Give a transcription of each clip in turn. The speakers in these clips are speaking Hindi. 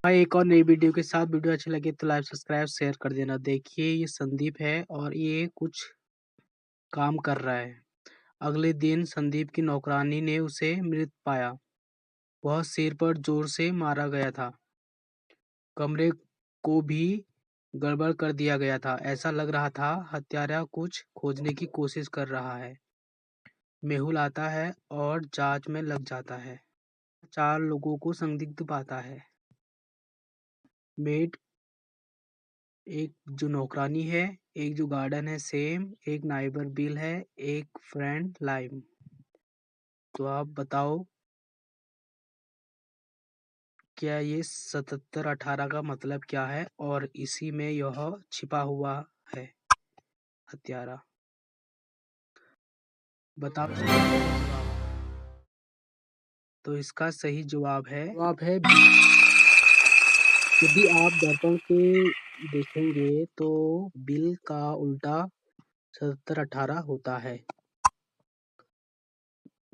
भाई एक और नई वीडियो के साथ। वीडियो अच्छी लगे तो लाइक सब्सक्राइब शेयर कर देना। देखिए ये संदीप है और ये कुछ काम कर रहा है। अगले दिन संदीप की नौकरानी ने उसे मृत पाया। वह सिर पर जोर से मारा गया था। कमरे को भी गड़बड़ कर दिया गया था। ऐसा लग रहा था हत्यारा कुछ खोजने की कोशिश कर रहा है। मेहुल आता है और जांच में लग जाता है। 4 लोगों को संदिग्ध पाता है। मेड, एक जो नौकरानी है, एक जो गार्डन है सेम, एक नाइबर बिल है, एक फ्रेंड लाइम। तो आप बताओ क्या ये 7718 का मतलब क्या है और इसी में यह छिपा हुआ है हत्यारा। बताओ इसका सही जवाब। तो इसका सही जवाब है बी। यदि आप दर्पण के देखेंगे तो बिल का उल्टा 7718 होता है।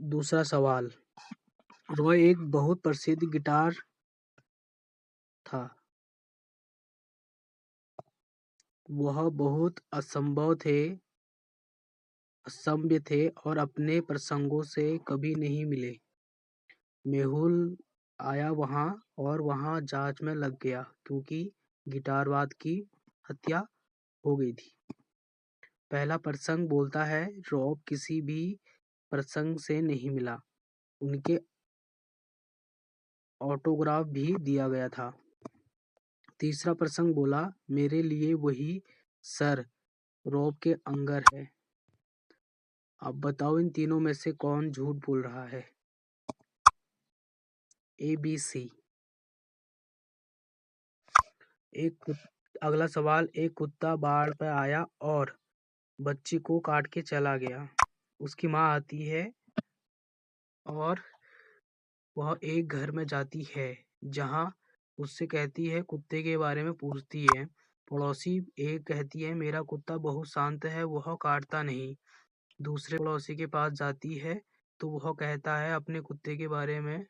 दूसरा सवाल। रॉय एक बहुत प्रसिद्ध गिटार था। वह बहुत असभ्य थे और अपने प्रसंगों से कभी नहीं मिले। मेहुल आया वहां और वहां जांच में लग गया क्योंकि गिटारवाद की हत्या हो गई थी। पहला प्रसंग बोलता है रॉब किसी भी प्रसंग से नहीं मिला। उनके ऑटोग्राफ भी दिया गया था। तीसरा प्रसंग बोला मेरे लिए वही सर रॉब के अंगर है। अब बताओ इन तीनों में से कौन झूठ बोल रहा है। A B C. अगला सवाल। एक कुत्ता बाढ़ पर आया और बच्ची को काट के चला गया। उसकी माँ आती है और वह एक घर में जाती है जहाँ उससे कहती है कुत्ते के बारे में पूछती है। पड़ोसी एक कहती है मेरा कुत्ता बहुत शांत है, वह काटता नहीं। दूसरे पड़ोसी के पास जाती है तो वह कहता है अपने कुत्ते के बारे में।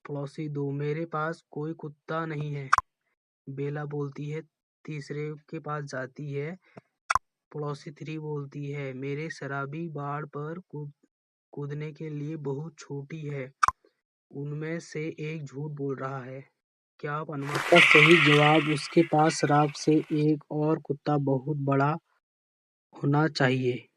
पड़ोसी 2 मेरे पास कोई कुत्ता नहीं है, बेला बोलती है। तीसरे के पास जाती है। पड़ोसी 3 बोलती है मेरे शराबी बाड़ पर कूदने के लिए बहुत छोटी है। उनमें से एक झूठ बोल रहा है। क्या आप अनुमान? इसका सही जवाब उसके पास शराब से एक और कुत्ता बहुत बड़ा होना चाहिए।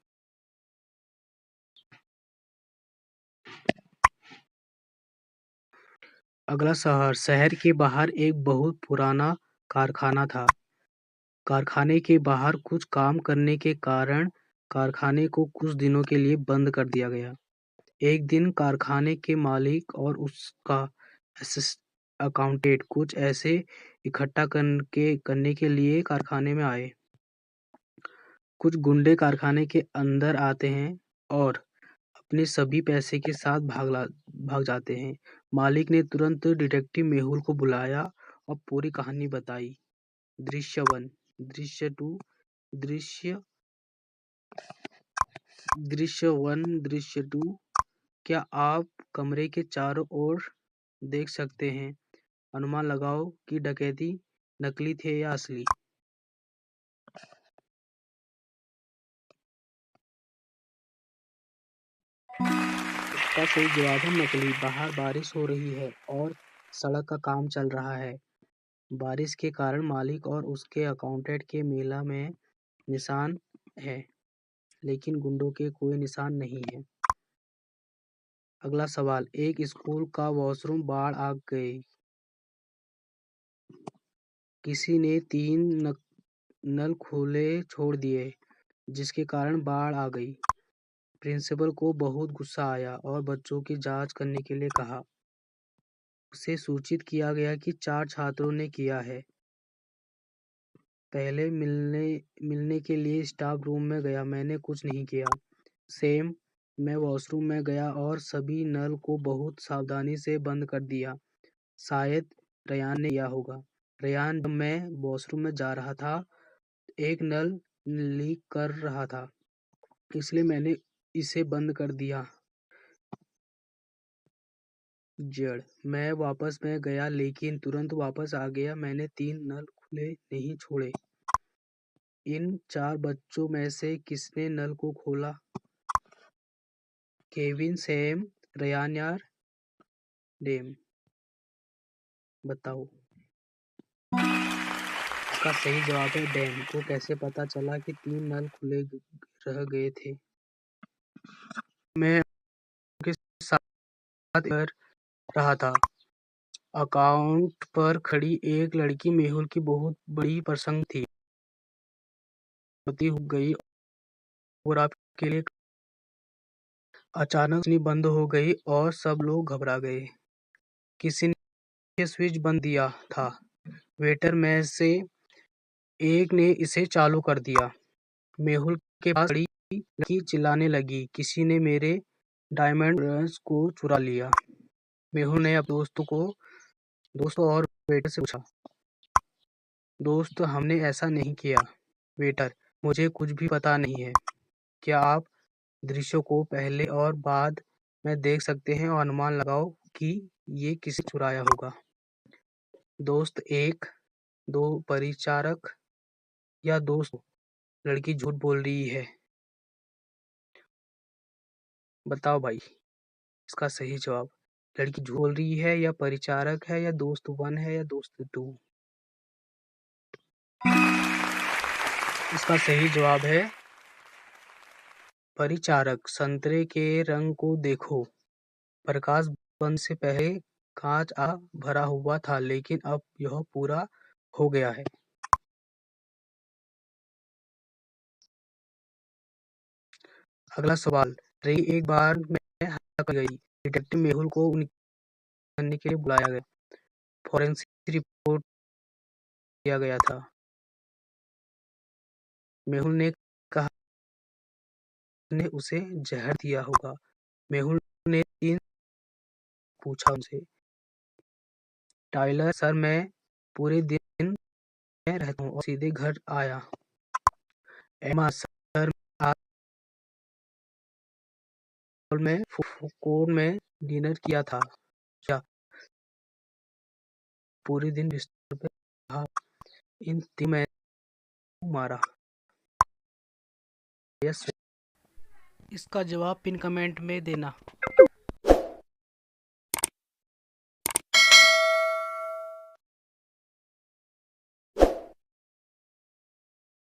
अगला शहर के बाहर एक बहुत पुराना कारखाना था। कारखाने के बाहर कुछ काम करने के कारण कारखाने को कुछ दिनों के लिए बंद कर दिया गया। एक दिन कारखाने के मालिक और उसका अकाउंटेंट कुछ ऐसे इकट्ठा करने के लिए कारखाने में आए। कुछ गुंडे कारखाने के अंदर आते हैं और अपने सभी पैसे के साथ भाग जाते हैं। मालिक ने तुरंत डिटेक्टिव मेहुल को बुलाया और पूरी कहानी बताई। दृश्य 1, दृश्य 2, दृश्य 1, दृश्य 2। क्या आप कमरे के चारों ओर देख सकते हैं? अनुमान लगाओ कि डकैती नकली थे या असली। इसका सही जवाब है नकली। बाहर बारिश हो रही है और सड़क का काम चल रहा है। बारिश के कारण मालिक और उसके अकाउंटेंट के मेला में निशान है, लेकिन गुंडों के कोई निशान नहीं है। अगला सवाल। एक स्कूल का वॉशरूम बाढ़ आ गई। किसी ने 3 नल खुले छोड़ दिए जिसके कारण बाढ़ आ गई। प्रिंसिपल को बहुत गुस्सा आया और बच्चों की जांच करने के लिए कहा। उसे सूचित किया गया कि 4 छात्रों ने किया है। पहले मिलने के लिए स्टाफ रूम में गया, मैंने कुछ नहीं किया। सेम, मैं वॉशरूम में गया और सभी नल को बहुत सावधानी से बंद कर दिया। शायद रेयान ने किया होगा। रेयान, जब मैं वॉशरूम में जा रहा था एक नल लीक कर रहा था, इसलिए मैंने इसे बंद कर दिया। जड़। मैं वापस में गया लेकिन तुरंत वापस आ गया। मैंने 3 नल खुले नहीं छोड़े। इन 4 बच्चों में से किसने नल को खोला? केविन, सैम, रयान या डेम? बताओ। इसका सही जवाब है डैम। को कैसे पता चला कि 3 नल खुले रह गए थे? मैं उनके साथ कर रहा था। अकाउंट पर खड़ी एक लड़की मेहुल की बहुत बड़ी प्रसंग थी। हो गई और आपके लिए अचानक रोशनी बंद हो गई और सब लोग घबरा गए। किसी ने स्विच बंद दिया था। वेटर में से एक ने इसे चालू कर दिया। मेहुल के पास खड़ी लड़की चिल्लाने लगी, किसी ने मेरे डायमंड रिंग्स को चुरा लिया। मेहुल ने अपने दोस्तों और वेटर से पूछा, दोस्त हमने ऐसा नहीं किया। वेटर, मुझे कुछ भी पता नहीं है। क्या आप दृश्यों को पहले और बाद में देख सकते हैं और अनुमान लगाओ कि ये किसने चुराया होगा? दोस्त 1, 2 परिचारक या दोस्त 2? लड़की झूठ बोल रही है। बताओ भाई इसका सही जवाब। लड़की झूठ बोल रही है या परिचारक है या दोस्त 1 है या दोस्त 2? इसका सही जवाब है परिचारक। संतरे के रंग को देखो। प्रकाश बंद से पहले कांच भरा हुआ था लेकिन अब यह पूरा हो गया है। अगला सवाल। रही एक बार में हत्या कर गई। डिटेक्टिव मेहुल को उनकी करने के लिए बुलाया गया। फॉरेंसिक रिपोर्ट किया गया था। मेहुल ने कहा ने उसे जहर दिया होगा। मेहुल ने 3 पूछा उनसे। टाइलर, सर मैं पूरे दिन में रहता हूँ और सीधे घर आया। एमा, सर आज में कोर्ट में डिनर किया था। क्या पूरे दिन बिस्तर पे रहा? इन 3 में मारा। यस। इसका जवाब पिन कमेंट में देना।